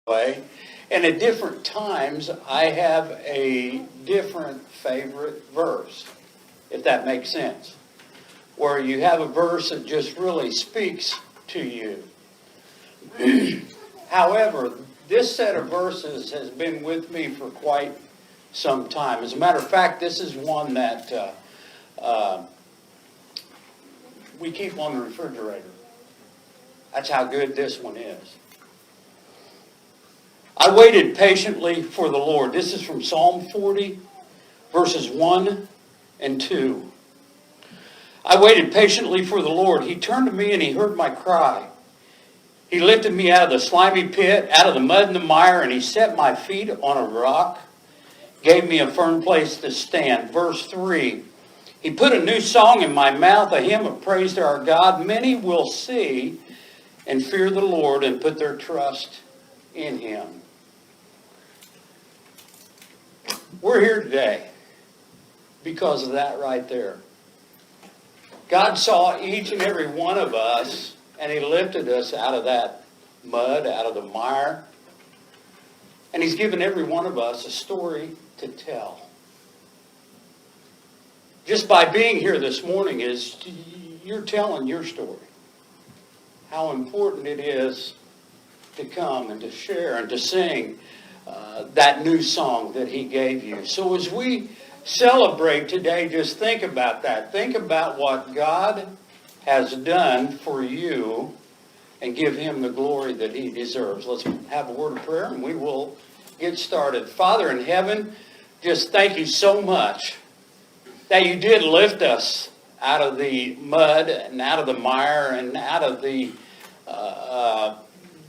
way. And at different times, I have a different favorite verse, if that makes sense. Where you have a verse that just really speaks to you. However, this set of verses has been with me for quite some time. As a matter of fact, this is one that we keep on the refrigerator. That's how good this one is. I waited patiently for the Lord. This is from Psalm 40, verses 1 and 2. I waited patiently for the Lord. He turned to me and he heard my cry. He lifted me out of the slimy pit, out of the mud and the mire, and he set my feet on a rock, gave me a firm place to stand. Verse 3, he put a new song in my mouth, a hymn of praise to our God. Many will see and fear the Lord and put their trust in him. We're here today because of that right there. God saw each and every one of us, and he lifted us out of that mud, out of the mire. And he's given every one of us a story to tell. Just by being here this morning is you're telling your story. How important it is to come and to share and to sing that new song that he gave you. So as we celebrate today, just think about that. Think about what God has done for you and give him the glory that he deserves. Let's have a word of prayer and we will get started. Father in heaven, just thank you so much that you did lift us out of the mud and out of the mire and out of the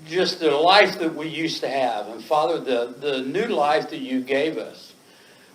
just the life that we used to have. And Father, the new life that you gave us.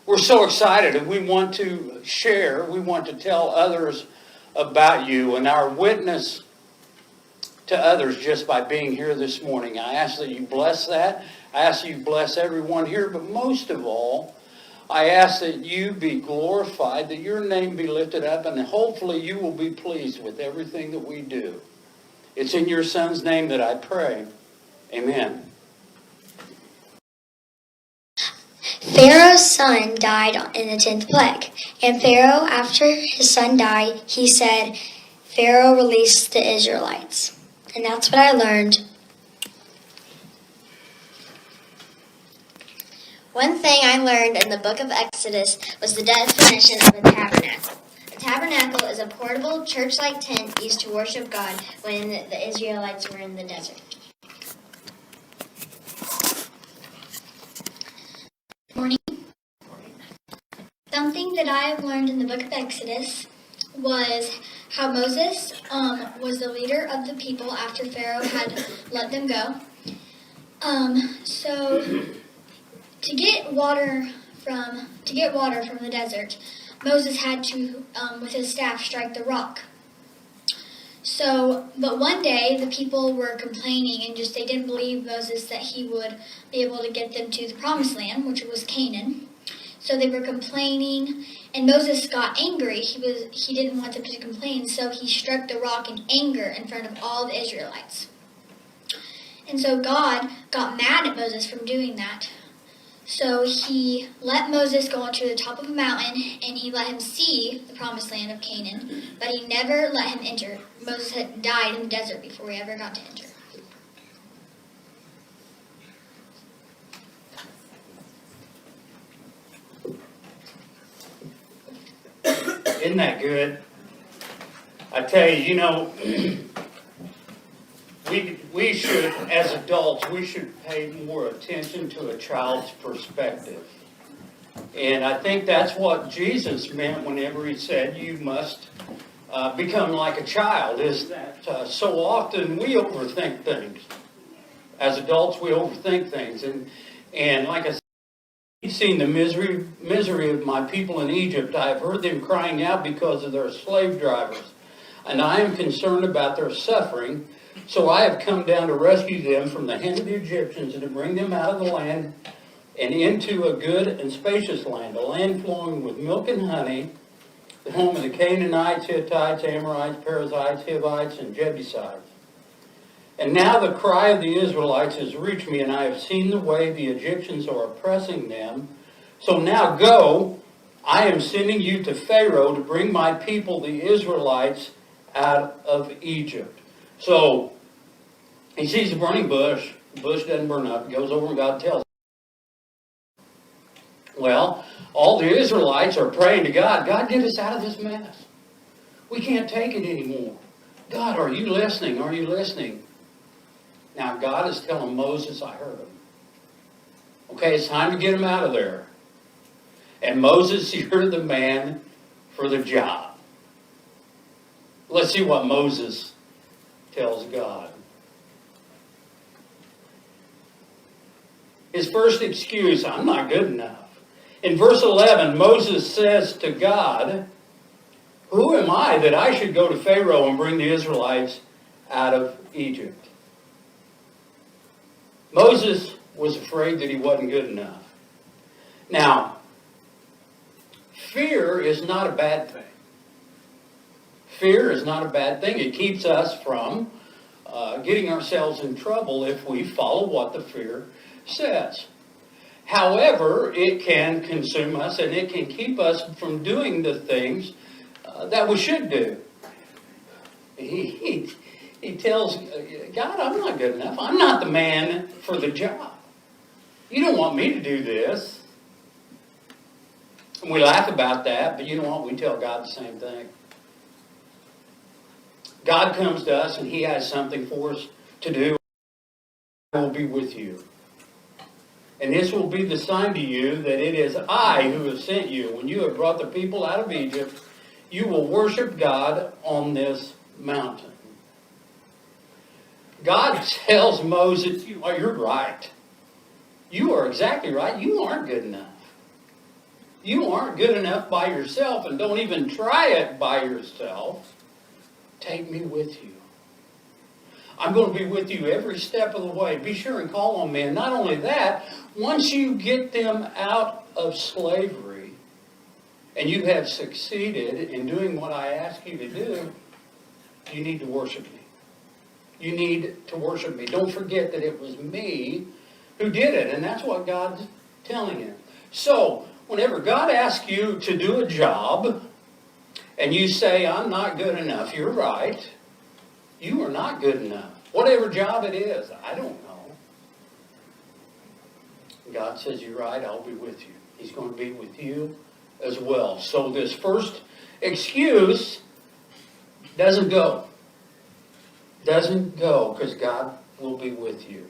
We're so excited and we want to share, we want to tell others about you and our witness to others just by being here this morning. I ask that you bless that. I ask that you bless everyone here, but most of all, I ask that you be glorified, that your name be lifted up, and hopefully you will be pleased with everything that we do. It's in your Son's name that I pray. Amen. Pharaoh's son died in the 10th plague, and Pharaoh, after his son died, he said, Pharaoh released the Israelites. And that's what I learned. One thing I learned in the book of Exodus was the definition of a tabernacle. A tabernacle is a portable church-like tent used to worship God when the Israelites were in the desert. Morning. Something that I have learned in the book of Exodus was how Moses was the leader of the people after Pharaoh had let them go. So to get water from the desert, Moses had to, with his staff, strike the rock. But one day the people were complaining and they didn't believe Moses that he would be able to get them to the promised land, which was Canaan. So they were complaining, and Moses got angry. He didn't want them to complain, so he struck the rock in anger in front of all the Israelites. And so God got mad at Moses for doing that. So he let Moses go onto the top of a mountain, and he let him see the promised land of Canaan, but he never let him enter. Moses had died in the desert before he ever got to enter. Isn't that good? I tell you, we should, as adults, we should pay more attention to a child's perspective. And I think that's what Jesus meant whenever he said you must become like a child, is that so often we overthink things. As adults, we overthink things. And like I said, I've seen the misery of my people in Egypt. I have heard them crying out because of their slave drivers. And I am concerned about their suffering. So I have come down to rescue them from the hand of the Egyptians and to bring them out of the land and into a good and spacious land, a land flowing with milk and honey, the home of the Canaanites, Hittites, Amorites, Perizzites, Hivites, and Jebusites. And now the cry of the Israelites has reached me, and I have seen the way the Egyptians are oppressing them. So now go, I am sending you to Pharaoh to bring my people, the Israelites, out of Egypt. So he sees a burning bush. The bush doesn't burn up. He goes over and God tells him. Well, all the Israelites are praying to God, God, get us out of this mess. We can't take it anymore. God, are you listening? Are you listening? Now, God is telling Moses, I heard him. Okay, it's time to get him out of there. And Moses, you're the man for the job. Let's see what Moses tells God. His first excuse, I'm not good enough. In verse 11, Moses says to God, who am I that I should go to Pharaoh and bring the Israelites out of Egypt? Moses was afraid that he wasn't good enough. Now, fear is not a bad thing. Fear is not a bad thing. It keeps us from getting ourselves in trouble if we follow what the fear says. However, it can consume us and it can keep us from doing the things that we should do. He tells God, I'm not good enough. I'm not the man for the job. You don't want me to do this. And we laugh about that, but you know what? We tell God the same thing. God comes to us and He has something for us to do. I will be with you. And this will be the sign to you that it is I who have sent you. When you have brought the people out of Egypt, you will worship God on this mountain. God tells Moses, oh, you're right. You are exactly right. You aren't good enough. You aren't good enough by yourself, and don't even try it by yourself. Take me with you. I'm going to be with you every step of the way. Be sure and call on me. And not only that, once you get them out of slavery and you have succeeded in doing what I ask you to do, you need to worship me. You need to worship me. Don't forget that it was me who did it. And that's what God's telling him. So, whenever God asks you to do a job and you say, I'm not good enough, you're right. You are not good enough. Whatever job it is, I don't know. God says, you're right, I'll be with you. He's going to be with you as well. So this first excuse doesn't go. Doesn't go because God will be with you.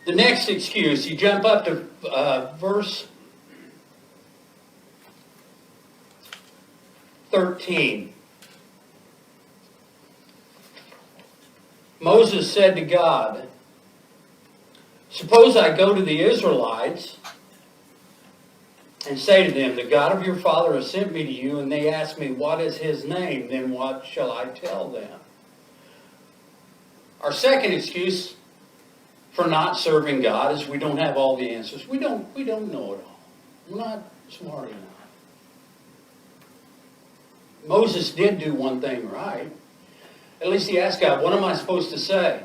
The next excuse, you jump up to verse 13. Moses said to God, suppose I go to the Israelites and say to them, the God of your father has sent me to you, and they ask me, what is his name? Then what shall I tell them? Our second excuse for not serving God is we don't have all the answers. We don't know it all. We're not smart enough. Moses did do one thing right. At least he asked God, what am I supposed to say?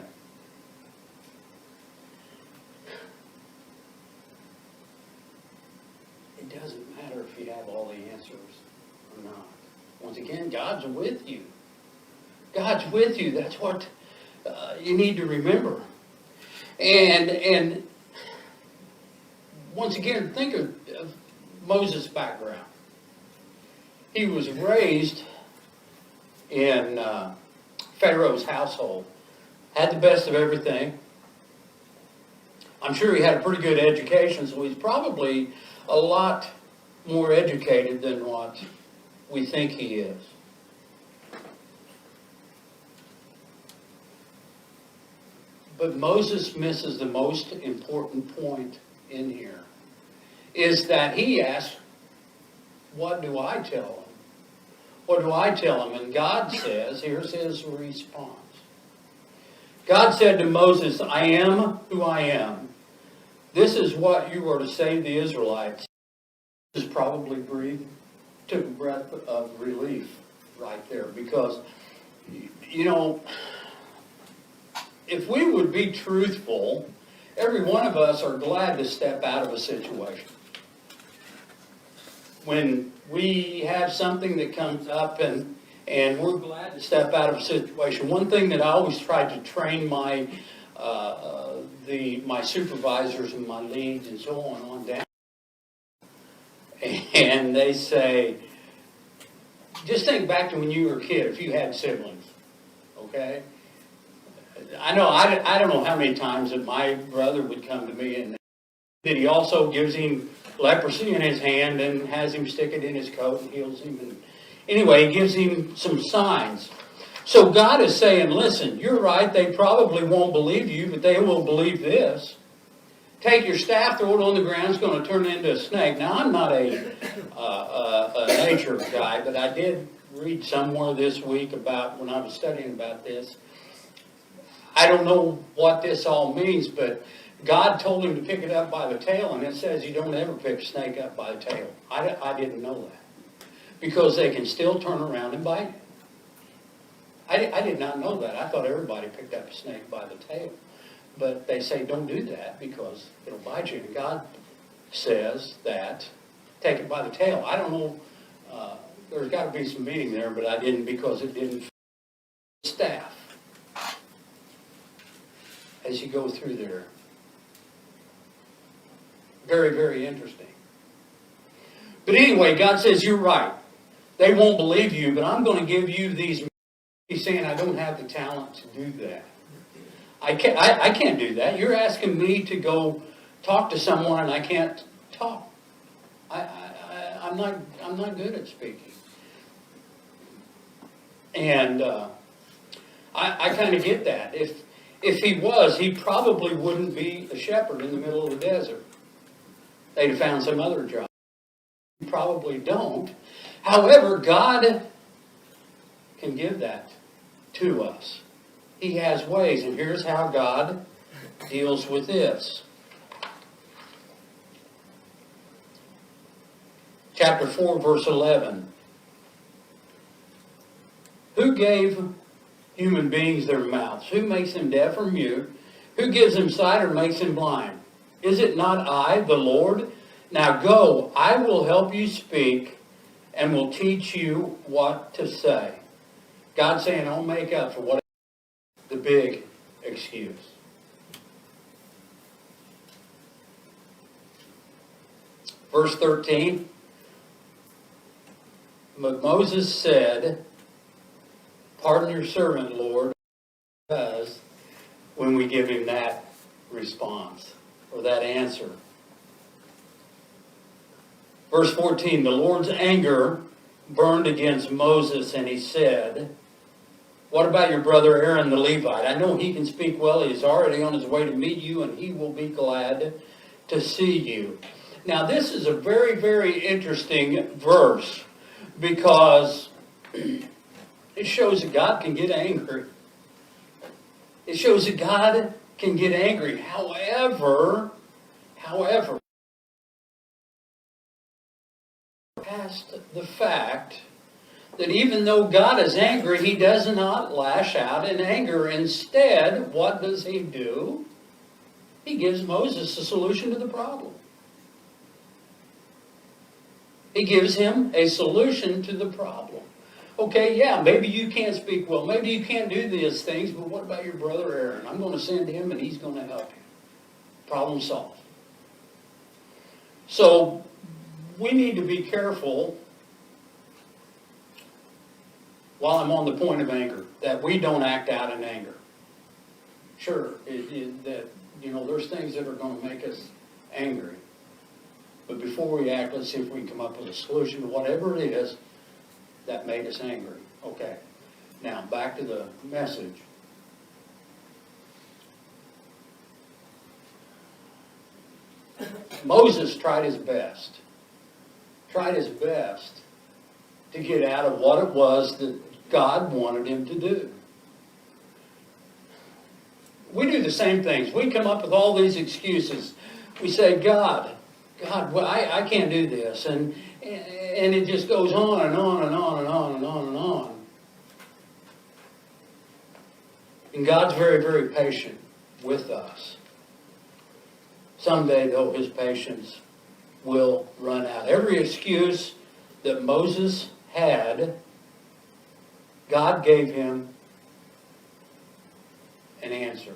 It doesn't matter if you have all the answers or not. Once again, God's with you. God's with you. That's what you need to remember. And once again, think of Moses' background. He was raised in Pharaoh's household. Had the best of everything. I'm sure he had a pretty good education, so he's probably a lot more educated than what we think he is. But Moses misses the most important point in here, is that he asks, what do I tell him? What do I tell him? And God says, here's his response. God said to Moses, I am who I am. This is what you are to say to the Israelites. Moses probably took a breath of relief right there, because, you know, if we would be truthful, every one of us are glad to step out of a situation. When we have something that comes up and we're glad to step out of a situation. One thing that I always tried to train my my supervisors and my leads and so on down, and they say, just think back to when you were a kid, if you had siblings, okay? I know, I don't know how many times that my brother would come to me and that he also gives him leprosy in his hand and has him stick it in his coat and heals him. And anyway, he gives him some signs. So God is saying, listen, you're right, they probably won't believe you, but they will believe this. Take your staff, throw it on the ground, it's going to turn into a snake. Now, I'm not a nature guy, but I did read somewhere this week about, when I was studying about this, I don't know what this all means, but God told him to pick it up by the tail, and it says you don't ever pick a snake up by the tail. I didn't know that. Because they can still turn around and bite you. I did not know that. I thought everybody picked up a snake by the tail. But they say don't do that because it'll bite you. And God says that take it by the tail. I don't know. There's got to be some meaning there, but I didn't because it didn't fit the staff as you go through there. Very, very interesting. But anyway, God says, you're right. They won't believe you, but I'm going to give you these. He's saying, I don't have the talent to do that. I can't do that. You're asking me to go talk to someone and I can't talk. I'm not good at speaking. And I kind of get that. If he was, he probably wouldn't be a shepherd in the middle of the desert. They'd have found some other job. You probably don't. However, God can give that to us. He has ways, and here's how God deals with this. Chapter 4, verse 11. Who gave human beings their mouths? Who makes them deaf or mute? Who gives them sight or makes them blind? Is it not I, the Lord? Now go, I will help you speak and will teach you what to say. God's saying, don't make up for what the big excuse. Verse 13. But Moses said, pardon your servant, Lord, because when we give him that response or that answer. Verse 14, the Lord's anger burned against Moses, and he said, what about your brother Aaron the Levite? I know he can speak well. He's already on his way to meet you, and he will be glad to see you. Now, this is a very, very interesting verse because it shows that God can get angry. It shows that God can get angry. However, past the fact that even though God is angry, he does not lash out in anger. Instead, what does he do? He gives Moses a solution to the problem. He gives him a solution to the problem. Okay, yeah, maybe you can't speak well. Maybe you can't do these things, but what about your brother Aaron? I'm going to send him and he's going to help you. Problem solved. So, we need to be careful while I'm on the point of anger, that we don't act out in anger. Sure, there's things that are going to make us angry. But before we act, let's see if we can come up with a solution to whatever it is that made us angry. Okay, now back to the message. Moses tried his best to get out of what it was that God wanted him to do. We do the same things. We come up with all these excuses. We say, God, well, I can't do this. And it just goes on and on and on and on and on and on. And God's very, very patient with us. Someday, though, his patience will run out. Every excuse that Moses had, God gave him an answer.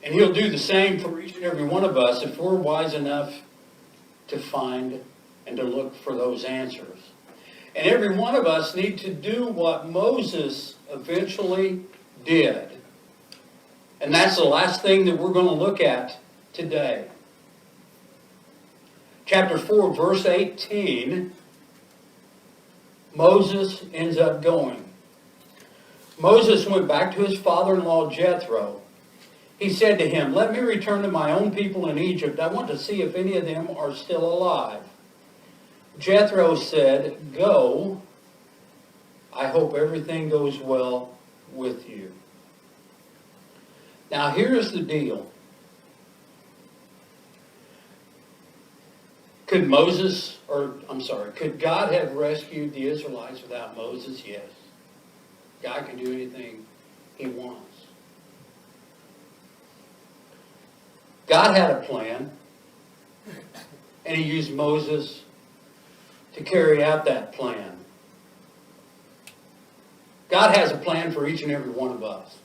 And he'll do the same for each and every one of us if we're wise enough to find and to look for those answers. And every one of us need to do what Moses eventually did. And that's the last thing that we're going to look at today. Chapter 4, verse 18, Moses ends up going. Moses went back to his father-in-law Jethro. He said to him, "Let me return to my own people in Egypt. I want to see if any of them are still alive." Jethro said, "Go. I hope everything goes well with you." Now here's the deal. Could God have rescued the Israelites without Moses? Yes. God can do anything he wants. God had a plan, and he used Moses to carry out that plan. God has a plan for each and every one of us.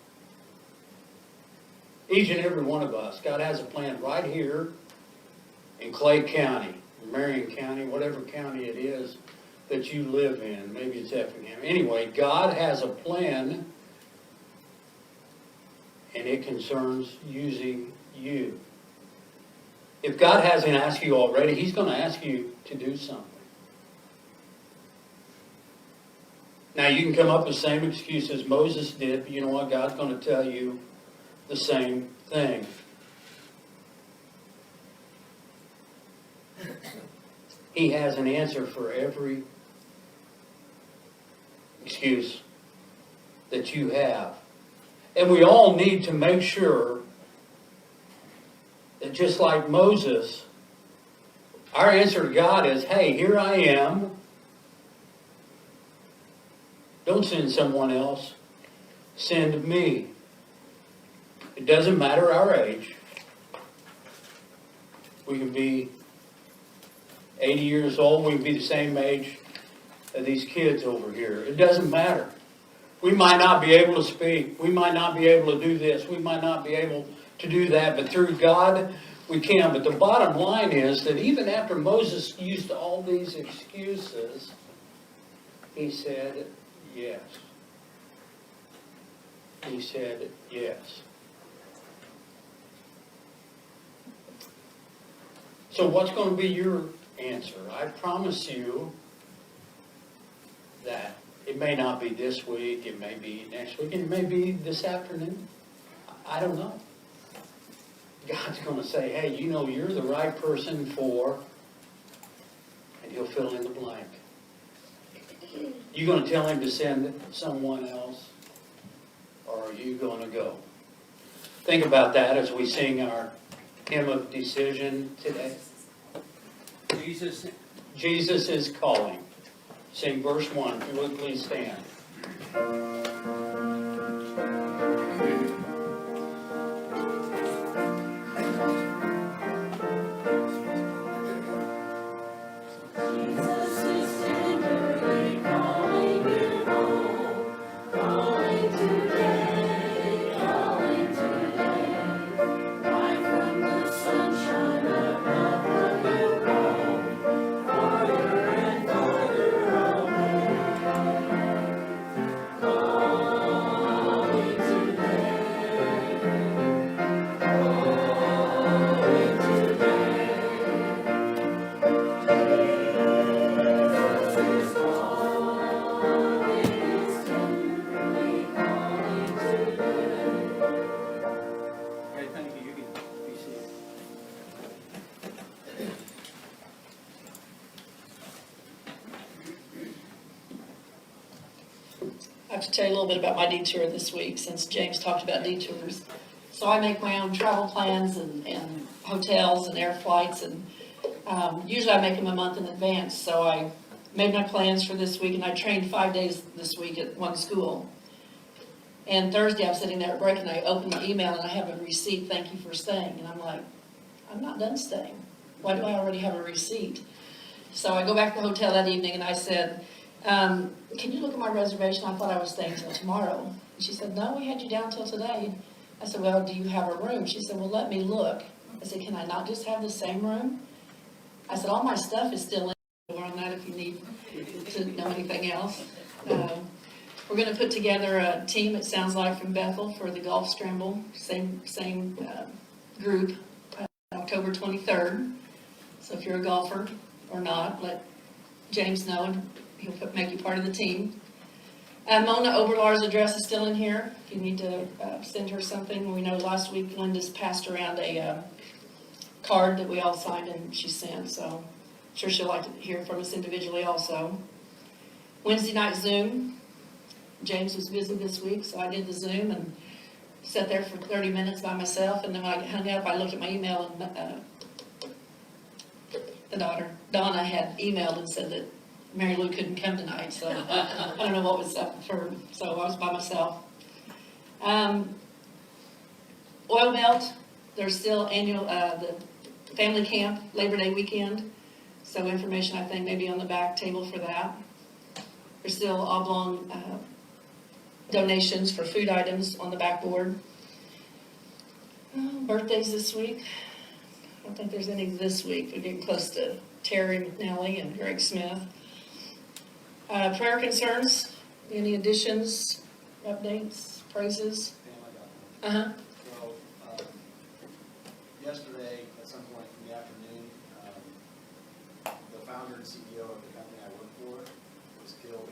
Each and every one of us. God has a plan right here in Clay County, Marion County, whatever county it is that you live in. Maybe it's Effingham. Anyway, God has a plan, and it concerns using you. If God hasn't asked you already, he's going to ask you to do something. Now, you can come up with the same excuse as Moses did, but you know what? God's going to tell you the same thing. He has an answer for every excuse that you have. And we all need to make sure that just like Moses, our answer to God is, "Hey, here I am. Don't send someone else. Send me." It doesn't matter our age. We can be 80 years old. We can be the same age as these kids over here. It doesn't matter. We might not be able to speak. We might not be able to do this. We might not be able to do that. But through God, we can. But the bottom line is that even after Moses used all these excuses, he said yes. He said yes. So what's going to be your answer? I promise you that it may not be this week, it may be next week, it may be this afternoon. I don't know. God's going to say, "Hey, you know you're the right person for," and he'll fill in the blank. You going to tell him to send someone else, or are you going to go? Think about that as we sing our hymn of decision today. Jesus is calling. Sing verse 1. If you would please stand. I have to tell you a little bit about my detour this week, since James talked about detours. So I make my own travel plans and hotels and air flights, and usually I make them a month in advance. So I made my plans for this week, and I trained 5 days this week at one school. And Thursday, I'm sitting there at break, and I open my email, and I have a receipt, thank you for staying. And I'm like, I'm not done staying. Why do I already have a receipt? So I go back to the hotel that evening, and I said, can you look at my reservation? I thought I was staying till tomorrow. And she said, no, we had you down till today. I said, well, do you have a room? She said, well, let me look. I said, can I not just have the same room? I said, all my stuff is still in there on that if you need to know anything else. We're going to put together a team, it sounds like, from Bethel for the golf scramble, same group, October 23rd. So if you're a golfer or not, let James know, and he'll make you part of the team. Mona Oberlar's address is still in here. If you need to send her something. We know last week Linda's passed around a card that we all signed and she sent, so I'm sure she'll like to hear from us individually also. Wednesday night Zoom. James was busy this week, so I did the Zoom and sat there for 30 minutes by myself, and then when I hung up, I looked at my email, and the daughter, Donna, had emailed and said that Mary Lou couldn't come tonight, so I don't know what was up for her, so I was by myself. Oil Belt, there's still annual, the family camp, Labor Day weekend, so information, I think, maybe on the back table for that. There's still oblong donations for food items on the backboard. Birthdays this week. I don't think there's any this week. We're getting close to Terry McNally and Greg Smith. Prayer concerns. Any additions, updates, praises? Uh-huh. So, yesterday, at some point in the afternoon, the founder and CEO of the company I work for was killed